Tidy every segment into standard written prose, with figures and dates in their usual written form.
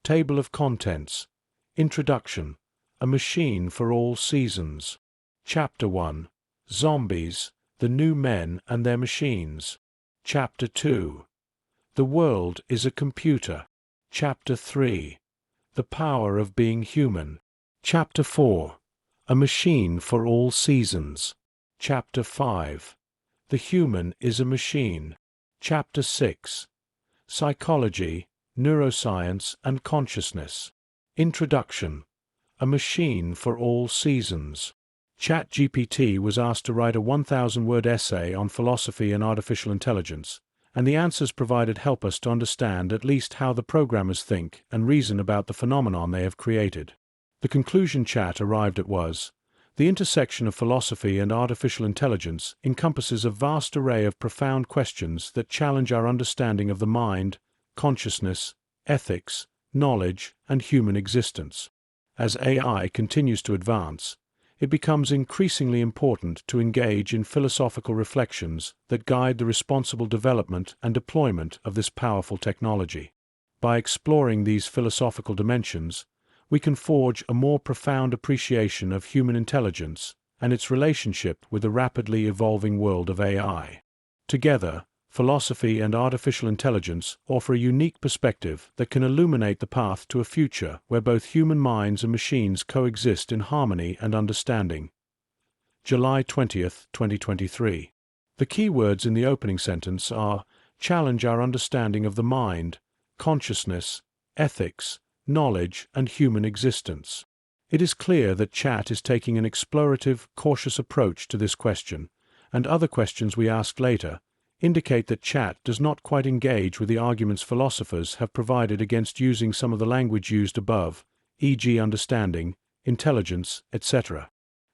Table of Contents. Introduction. A Machine for All Seasons. Chapter 1. Zombies, the New Men and Their Machines. Chapter 2. The World is a Computer. Chapter 3. The Power of Being Human. Chapter 4. A Machine for All Seasons. Chapter 5. The Human is a Machine. Chapter 6. Psychology, Neuroscience and Consciousness. Introduction. A Machine for All Seasons. ChatGPT was asked to write a 1,000-word essay on philosophy and artificial intelligence, and the answers provided help us to understand at least how the programmers think and reason about the phenomenon they have created. The conclusion Chat arrived at was, the intersection of philosophy and artificial intelligence encompasses a vast array of profound questions that challenge our understanding of the mind, consciousness, ethics, knowledge, and human existence. As AI continues to advance, it becomes increasingly important to engage in philosophical reflections that guide the responsible development and deployment of this powerful technology. By exploring these philosophical dimensions, we can forge a more profound appreciation of human intelligence and its relationship with the rapidly evolving world of AI. Together, philosophy and artificial intelligence offer a unique perspective that can illuminate the path to a future where both human minds and machines coexist in harmony and understanding. July 20, 2023. The key words in the opening sentence are challenge our understanding of the mind, consciousness, ethics, knowledge, and human existence. It is clear that Chat is taking an explorative, cautious approach to this question, and other questions we ask later indicate that Chat does not quite engage with the arguments philosophers have provided against using some of the language used above, e.g. understanding, intelligence, etc.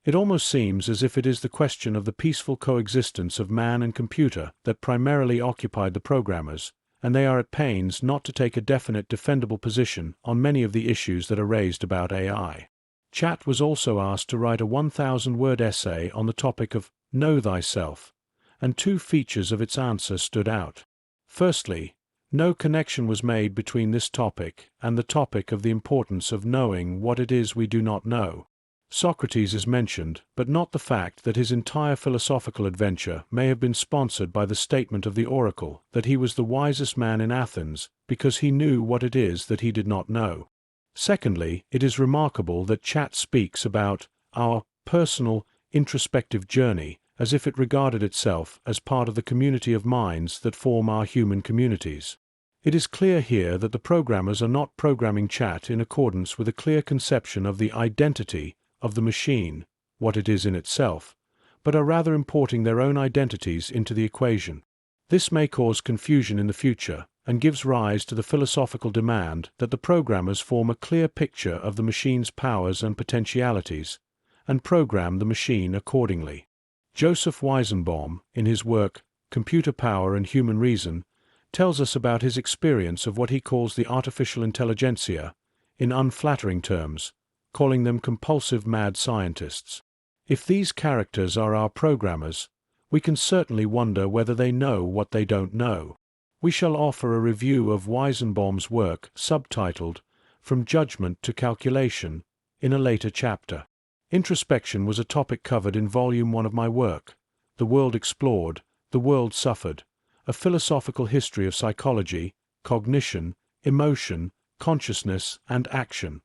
It almost seems as if it is the question of the peaceful coexistence of man and computer that primarily occupied the programmers, and they are at pains not to take a definite defendable position on many of the issues that are raised about AI. Chat was also asked to write a 1,000-word essay on the topic of Know Thyself, and two features of its answer stood out. Firstly, no connection was made between this topic and the topic of the importance of knowing what it is we do not know. Socrates is mentioned, but not the fact that his entire philosophical adventure may have been sponsored by the statement of the oracle that he was the wisest man in Athens because he knew what it is that he did not know. Secondly, it is remarkable that Chat speaks about our personal, introspective journey as if it regarded itself as part of the community of minds that form our human communities. It is clear here that the programmers are not programming Chat in accordance with a clear conception of the identity of the machine, what it is in itself, but are rather importing their own identities into the equation. This may cause confusion in the future and gives rise to the philosophical demand that the programmers form a clear picture of the machine's powers and potentialities, and program the machine accordingly. Joseph Weizenbaum, in his work Computer Power and Human Reason, tells us about his experience of what he calls the artificial intelligentsia, in unflattering terms, calling them compulsive mad scientists. If these characters are our programmers, we can certainly wonder whether they know what they don't know. We shall offer a review of Weizenbaum's work subtitled From Judgment to Calculation in a later chapter. Introspection was a topic covered in Volume 1 of my work, The World Explored, The World Suffered, A Philosophical History of Psychology, Cognition, Emotion, Consciousness, and Action.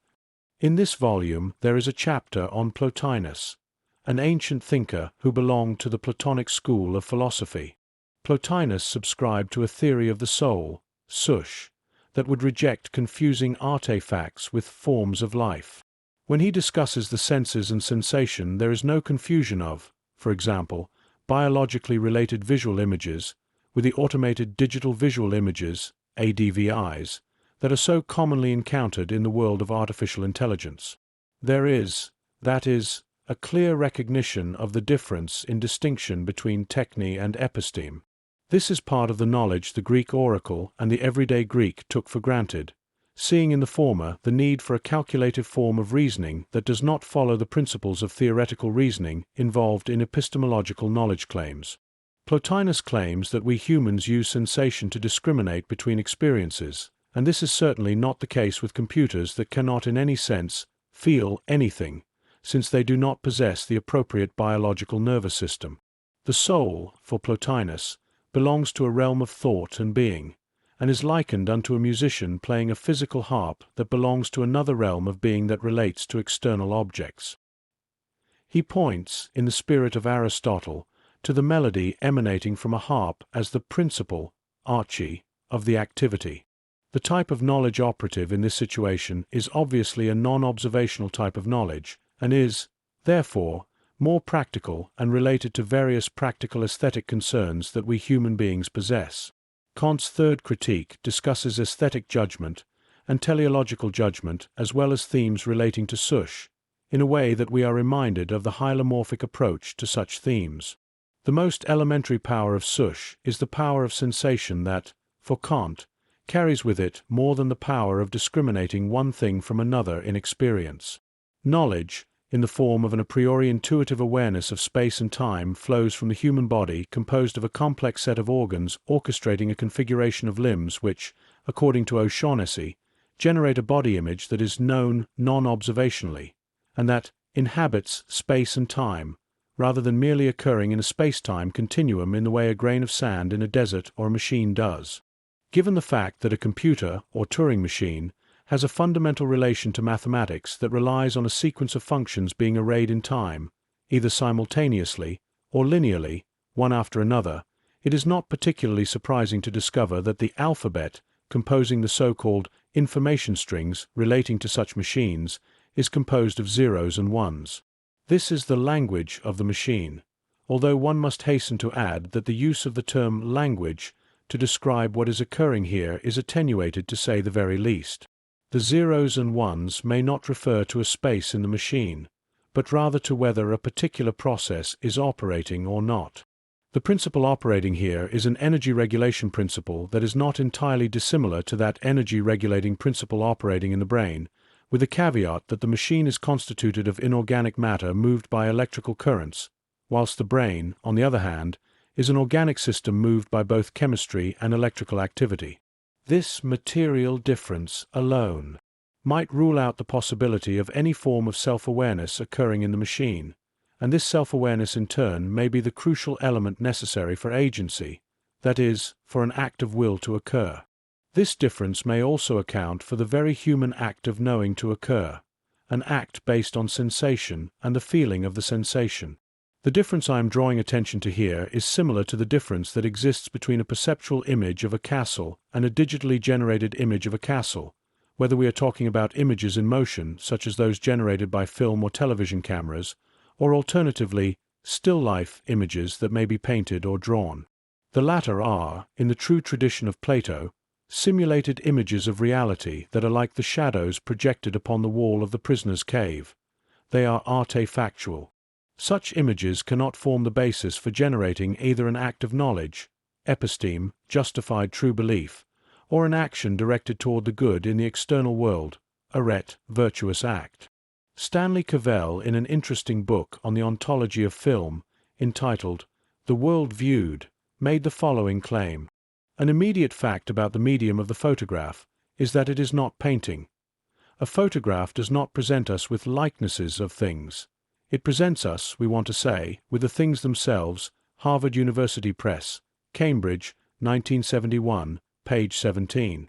In this volume there is a chapter on Plotinus, an ancient thinker who belonged to the Platonic school of philosophy. Plotinus subscribed to a theory of the soul, sush, that would reject confusing artefacts with forms of life. When he discusses the senses and sensation, there is no confusion of, for example, biologically related visual images with the automated digital visual images, ADVIs, that are so commonly encountered in the world of artificial intelligence. There is, that is, a clear recognition of the difference in distinction between techne and episteme. This is part of the knowledge the Greek oracle and the everyday Greek took for granted, seeing in the former the need for a calculative form of reasoning that does not follow the principles of theoretical reasoning involved in epistemological knowledge claims. Plotinus claims that we humans use sensation to discriminate between experiences, and this is certainly not the case with computers that cannot in any sense feel anything, since they do not possess the appropriate biological nervous system. The soul, for Plotinus, belongs to a realm of thought and being, and is likened unto a musician playing a physical harp that belongs to another realm of being that relates to external objects. He points, in the spirit of Aristotle, to the melody emanating from a harp as the principle, archi, of the activity. The type of knowledge operative in this situation is obviously a non-observational type of knowledge, and is, therefore, more practical and related to various practical aesthetic concerns that we human beings possess. Kant's third critique discusses aesthetic judgment and teleological judgment as well as themes relating to sush, in a way that we are reminded of the hylomorphic approach to such themes. The most elementary power of sush is the power of sensation that, for Kant, carries with it more than the power of discriminating one thing from another in experience. Knowledge, in the form of an a priori intuitive awareness of space and time, flows from the human body composed of a complex set of organs orchestrating a configuration of limbs which, according to O'Shaughnessy, generate a body image that is known non-observationally, and that inhabits space and time, rather than merely occurring in a space-time continuum in the way a grain of sand in a desert or a machine does. Given the fact that a computer, or Turing machine, has a fundamental relation to mathematics that relies on a sequence of functions being arrayed in time, either simultaneously or linearly, one after another, it is not particularly surprising to discover that the alphabet, composing the so-called information strings relating to such machines, is composed of zeros and ones. This is the language of the machine, although one must hasten to add that the use of the term language to describe what is occurring here is attenuated to say the very least. The zeros and ones may not refer to a space in the machine, but rather to whether a particular process is operating or not. The principle operating here is an energy regulation principle that is not entirely dissimilar to that energy regulating principle operating in the brain, with the caveat that the machine is constituted of inorganic matter moved by electrical currents, whilst the brain, on the other hand, is an organic system moved by both chemistry and electrical activity. This material difference alone might rule out the possibility of any form of self-awareness occurring in the machine, and this self-awareness in turn may be the crucial element necessary for agency, that is, for an act of will to occur. This difference may also account for the very human act of knowing to occur, an act based on sensation and the feeling of the sensation. The difference I am drawing attention to here is similar to the difference that exists between a perceptual image of a castle and a digitally generated image of a castle, whether we are talking about images in motion, such as those generated by film or television cameras, or alternatively, still-life images that may be painted or drawn. The latter are, in the true tradition of Plato, simulated images of reality that are like the shadows projected upon the wall of the prisoner's cave. They are artefactual. Such images cannot form the basis for generating either an act of knowledge, episteme, justified true belief, or an action directed toward the good in the external world, arete, virtuous act. Stanley Cavell, in an interesting book on the ontology of film, entitled The World Viewed, made the following claim. An immediate fact about the medium of the photograph is that it is not painting. A photograph does not present us with likenesses of things. It presents us, we want to say, with the things themselves. Harvard University Press, Cambridge, 1971, page 17.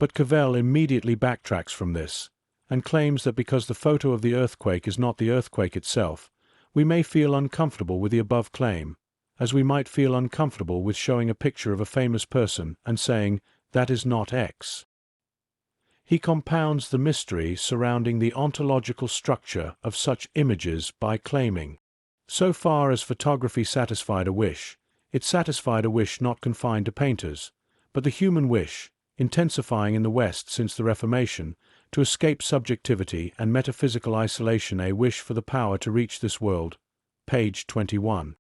But Cavell immediately backtracks from this, and claims that because the photo of the earthquake is not the earthquake itself, we may feel uncomfortable with the above claim, as we might feel uncomfortable with showing a picture of a famous person and saying, that is not X. He compounds the mystery surrounding the ontological structure of such images by claiming, so far as photography satisfied a wish, it satisfied a wish not confined to painters, but the human wish, intensifying in the West since the Reformation, to escape subjectivity and metaphysical isolation, a wish for the power to reach this world. Page 21.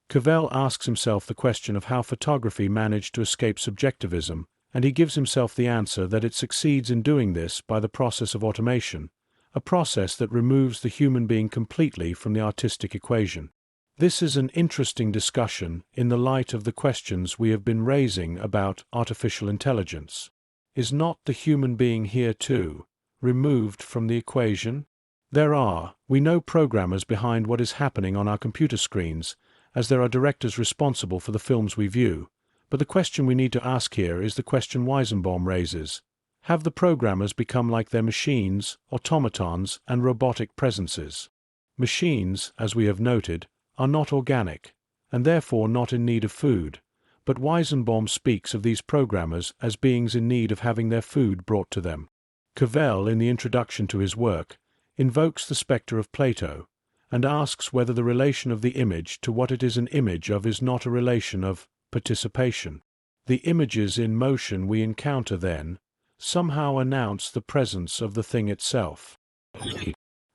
Cavell asks himself the question of how photography managed to escape subjectivism, and he gives himself the answer that it succeeds in doing this by the process of automation, a process that removes the human being completely from the artistic equation. This is an interesting discussion in the light of the questions we have been raising about artificial intelligence. Is not the human being here too, removed from the equation? There are, we know, programmers behind what is happening on our computer screens, as there are directors responsible for the films we view, but the question we need to ask here is the question Weizenbaum raises. Have the programmers become like their machines, automatons, and robotic presences? Machines, as we have noted, are not organic, and therefore not in need of food, but Weizenbaum speaks of these programmers as beings in need of having their food brought to them. Cavell, in the introduction to his work, invokes the spectre of Plato, and asks whether the relation of the image to what it is an image of is not a relation of participation. The images in motion we encounter then somehow announce the presence of the thing itself.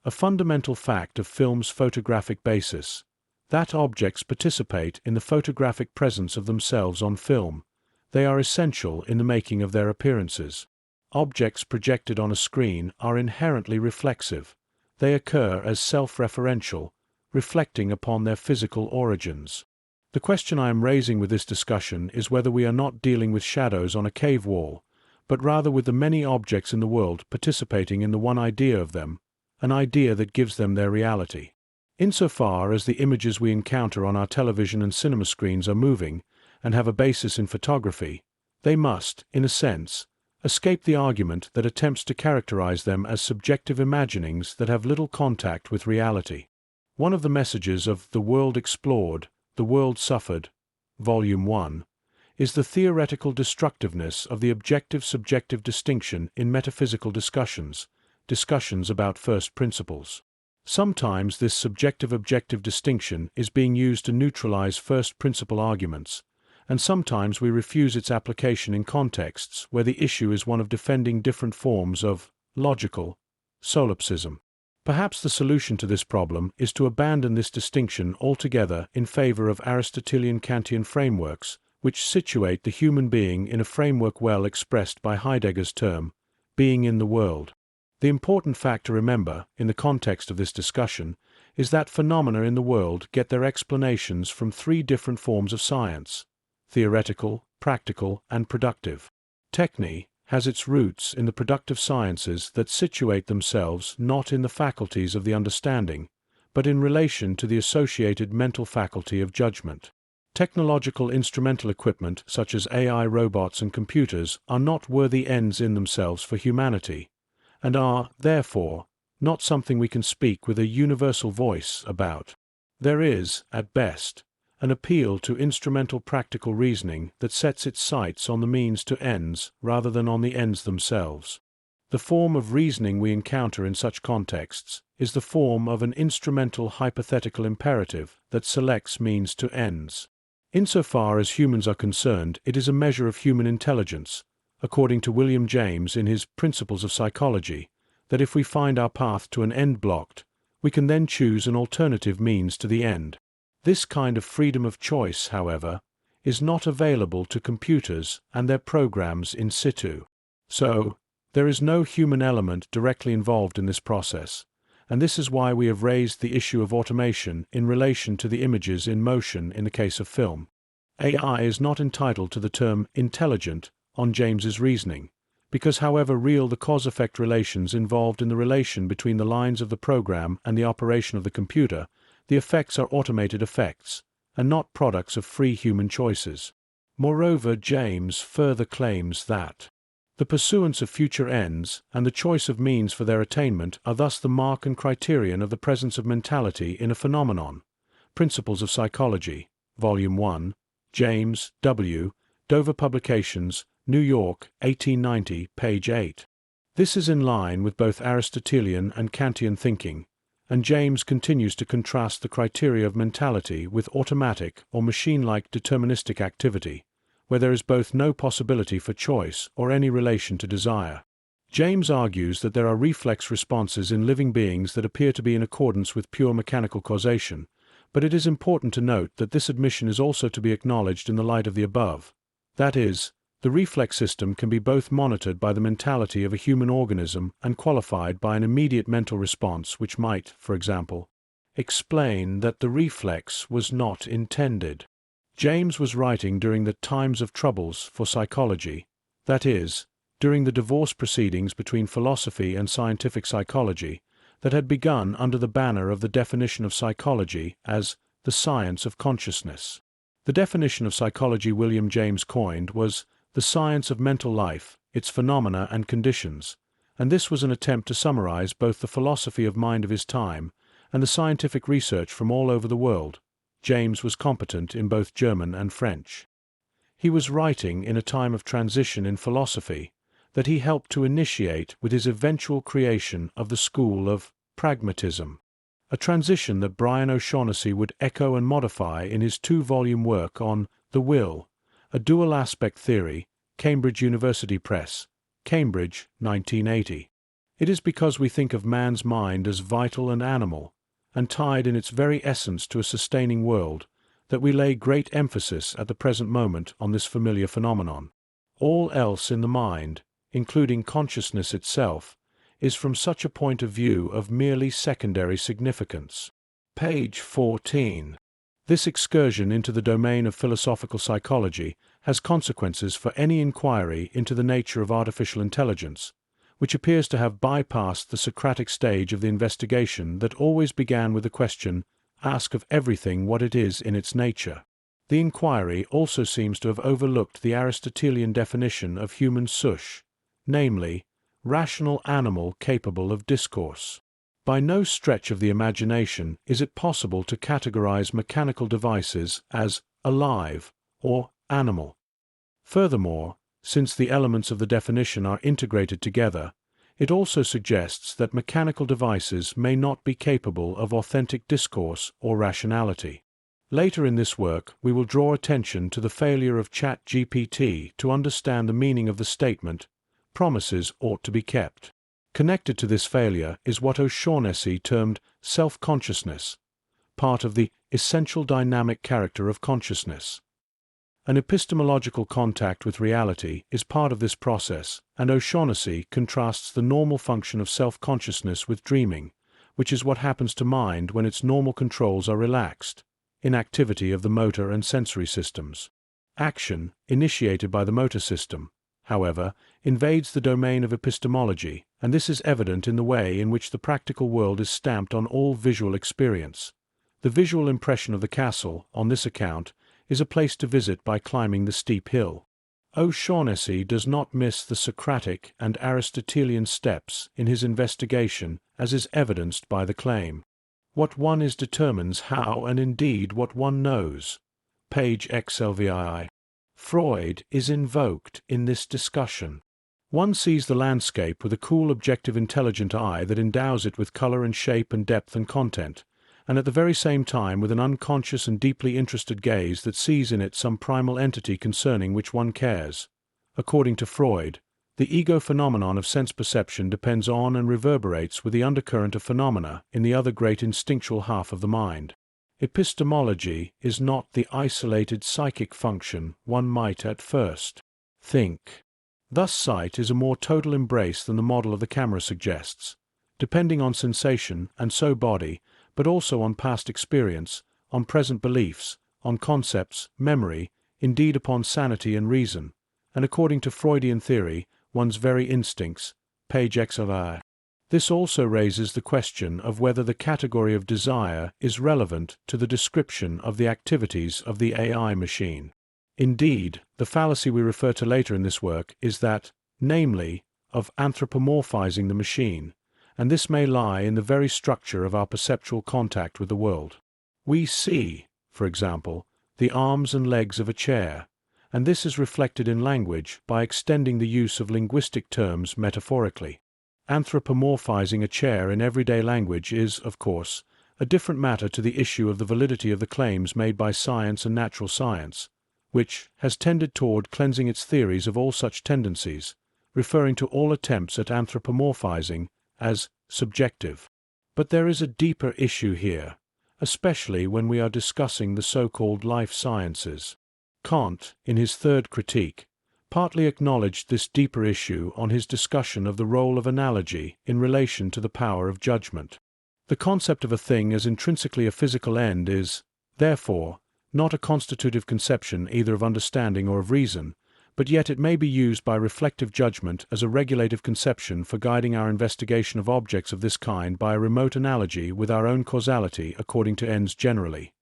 A fundamental fact of film's photographic basis, that objects participate in the photographic presence of themselves on film. They are essential in the making of their appearances. Objects projected on a screen are inherently reflexive. They occur as self-referential, reflecting upon their physical origins. The question I am raising with this discussion is whether we are not dealing with shadows on a cave wall, but rather with the many objects in the world participating in the one idea of them, an idea that gives them their reality. Insofar as the images we encounter on our television and cinema screens are moving and have a basis in photography, they must, in a sense, escape the argument that attempts to characterize them as subjective imaginings that have little contact with reality. One of the messages of The World Explored, The World Suffered, Volume 1, is the theoretical destructiveness of the objective-subjective distinction in metaphysical discussions about first principles. Sometimes this subjective-objective distinction is being used to neutralize first principle arguments, and sometimes we refuse its application in contexts where the issue is one of defending different forms of logical solipsism. Perhaps the solution to this problem is to abandon this distinction altogether in favor of Aristotelian Kantian frameworks, which situate the human being in a framework well expressed by Heidegger's term, being in the world. The important fact to remember, in the context of this discussion, is that phenomena in the world get their explanations from three different forms of science: theoretical, practical, and productive. Techne has its roots in the productive sciences that situate themselves not in the faculties of the understanding, but in relation to the associated mental faculty of judgment. Technological instrumental equipment such as AI robots and computers are not worthy ends in themselves for humanity, and are, therefore, not something we can speak with a universal voice about. There is, at best, an appeal to instrumental practical reasoning that sets its sights on the means to ends rather than on the ends themselves. The form of reasoning we encounter in such contexts is the form of an instrumental hypothetical imperative that selects means to ends. Insofar as humans are concerned, it is a measure of human intelligence, according to William James in his Principles of Psychology, that if we find our path to an end blocked, we can then choose an alternative means to the end. This kind of freedom of choice, however, is not available to computers and their programs in situ. So, there is no human element directly involved in this process, and this is why we have raised the issue of automation in relation to the images in motion in the case of film. AI is not entitled to the term intelligent on James's reasoning, because however real the cause-effect relations involved in the relation between the lines of the program and the operation of the computer, the effects are automated effects, and not products of free human choices. Moreover, James further claims that the pursuance of future ends and the choice of means for their attainment are thus the mark and criterion of the presence of mentality in a phenomenon. Principles of Psychology, Volume 1, James, W., Dover Publications, New York, 1890, page 8. This is in line with both Aristotelian and Kantian thinking, and James continues to contrast the criteria of mentality with automatic or machine-like deterministic activity, where there is both no possibility for choice or any relation to desire. James argues that there are reflex responses in living beings that appear to be in accordance with pure mechanical causation, but it is important to note that this admission is also to be acknowledged in the light of the above. That is, the reflex system can be both monitored by the mentality of a human organism and qualified by an immediate mental response which might, for example, explain that the reflex was not intended. James was writing during the times of troubles for psychology, that is, during the divorce proceedings between philosophy and scientific psychology that had begun under the banner of the definition of psychology as the science of consciousness. The definition of psychology William James coined was the science of mental life, its phenomena and conditions, and this was an attempt to summarize both the philosophy of mind of his time and the scientific research from all over the world. James was competent in both German and French. He was writing in a time of transition in philosophy that he helped to initiate with his eventual creation of the school of pragmatism, a transition that Brian O'Shaughnessy would echo and modify in his two-volume work on The Will, a dual-aspect theory, Cambridge University Press, Cambridge, 1980. It is because we think of man's mind as vital and animal, and tied in its very essence to a sustaining world, that we lay great emphasis at the present moment on this familiar phenomenon. All else in the mind, including consciousness itself, is from such a point of view of merely secondary significance. Page 14. This excursion into the domain of philosophical psychology has consequences for any inquiry into the nature of artificial intelligence, which appears to have bypassed the Socratic stage of the investigation that always began with the question, ask of everything what it is in its nature. The inquiry also seems to have overlooked the Aristotelian definition of human sush, namely, rational animal capable of discourse. By no stretch of the imagination is it possible to categorize mechanical devices as alive or animal. Furthermore, since the elements of the definition are integrated together, it also suggests that mechanical devices may not be capable of authentic discourse or rationality. Later in this work, we will draw attention to the failure of ChatGPT to understand the meaning of the statement, "Promises ought to be kept." Connected to this failure is what O'Shaughnessy termed self-consciousness, part of the essential dynamic character of consciousness. An epistemological contact with reality is part of this process, and O'Shaughnessy contrasts the normal function of self-consciousness with dreaming, which is what happens to mind when its normal controls are relaxed, inactivity of the motor and sensory systems. Action, initiated by the motor system, however, invades the domain of epistemology, and this is evident in the way in which the practical world is stamped on all visual experience. The visual impression of the castle, on this account, is a place to visit by climbing the steep hill. O'Shaughnessy does not miss the Socratic and Aristotelian steps in his investigation, as is evidenced by the claim, "What one is determines how and indeed what one knows." Page XLVII. Freud is invoked in this discussion. One sees the landscape with a cool, objective, intelligent eye that endows it with color and shape and depth and content, and at the very same time with an unconscious and deeply interested gaze that sees in it some primal entity concerning which one cares. According to Freud, the ego phenomenon of sense perception depends on and reverberates with the undercurrent of phenomena in the other great instinctual half of the mind. Epistemology is not the isolated psychic function one might at first think. Thus sight is a more total embrace than the model of the camera suggests, depending on sensation and so body, but also on past experience, on present beliefs, on concepts, memory, indeed upon sanity and reason, and according to Freudian theory, one's very instincts. Page XLI. This also raises the question of whether the category of desire is relevant to the description of the activities of the AI machine. Indeed, the fallacy we refer to later in this work is that, namely, of anthropomorphizing the machine, and this may lie in the very structure of our perceptual contact with the world. We see, for example, the arms and legs of a chair, and this is reflected in language by extending the use of linguistic terms metaphorically. Anthropomorphizing a chair in everyday language is, of course, a different matter to the issue of the validity of the claims made by science and natural science, which has tended toward cleansing its theories of all such tendencies, referring to all attempts at anthropomorphizing as subjective. But there is a deeper issue here, especially when we are discussing the so-called life sciences. Kant, in his third critique, partly acknowledged this deeper issue on his discussion of the role of analogy in relation to the power of judgment. The concept of a thing as intrinsically a physical end is, therefore, not a constitutive conception either of understanding or of reason, but yet it may be used by reflective judgment as a regulative conception for guiding our investigation of objects of this kind by a remote analogy with our own causality according to ends generally.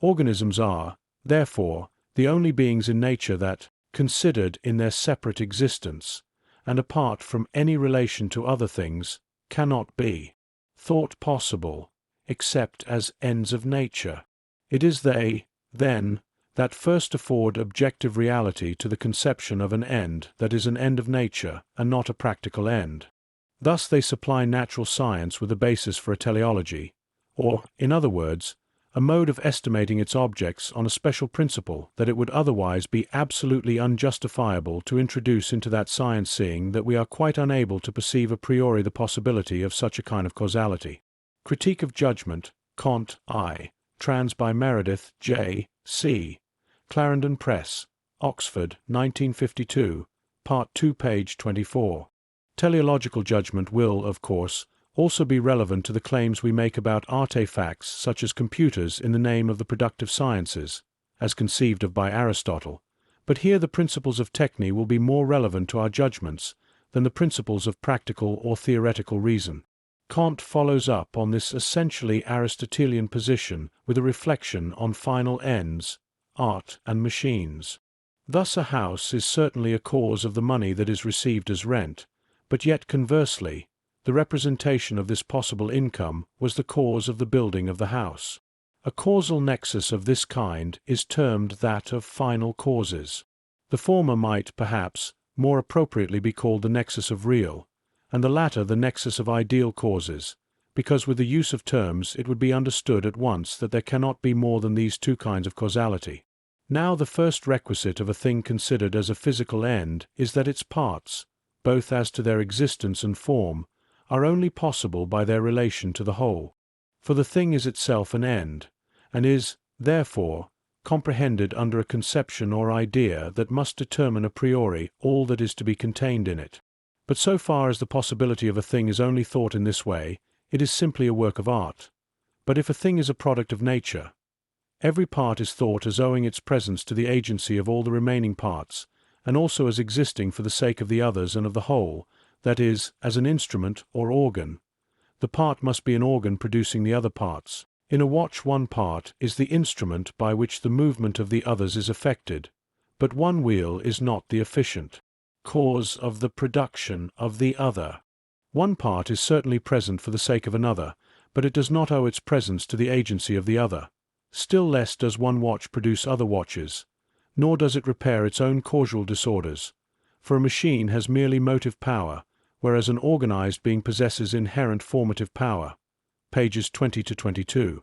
Organisms are, therefore, the only beings in nature that, considered in their separate existence, and apart from any relation to other things, cannot be thought possible, except as ends of nature. It is they, then, that first afford objective reality to the conception of an end that is an end of nature and not a practical end. Thus they supply natural science with a basis for a teleology, or, in other words, a mode of estimating its objects on a special principle that it would otherwise be absolutely unjustifiable to introduce into that science, seeing that we are quite unable to perceive a priori the possibility of such a kind of causality. Critique of Judgment, Kant I, trans by Meredith J. C. Clarendon Press, Oxford, 1952, Part 2, page 24. Teleological judgment will, of course, also be relevant to the claims we make about artefacts such as computers in the name of the productive sciences, as conceived of by Aristotle, but here the principles of techne will be more relevant to our judgments than the principles of practical or theoretical reason. Kant follows up on this essentially Aristotelian position with a reflection on final ends, art and machines. Thus a house is certainly a cause of the money that is received as rent, but yet conversely, the representation of this possible income was the cause of the building of the house. A causal nexus of this kind is termed that of final causes. The former might, perhaps, more appropriately be called the nexus of real, and the latter the nexus of ideal causes, because with the use of terms it would be understood at once that there cannot be more than these two kinds of causality. Now the first requisite of a thing considered as a physical end is that its parts, both as to their existence and form, are only possible by their relation to the whole. For the thing is itself an end, and is, therefore, comprehended under a conception or idea that must determine a priori all that is to be contained in it. But so far as the possibility of a thing is only thought in this way, it is simply a work of art. But if a thing is a product of nature, every part is thought as owing its presence to the agency of all the remaining parts, and also as existing for the sake of the others and of the whole, that is, as an instrument or organ. The part must be an organ producing the other parts. In a watch one part is the instrument by which the movement of the others is effected, but one wheel is not the efficient cause of the production of the other. One part is certainly present for the sake of another, but it does not owe its presence to the agency of the other. Still less does one watch produce other watches, nor does it repair its own causal disorders, for a machine has merely motive power, whereas an organized being possesses inherent formative power. Pages 20 to 22.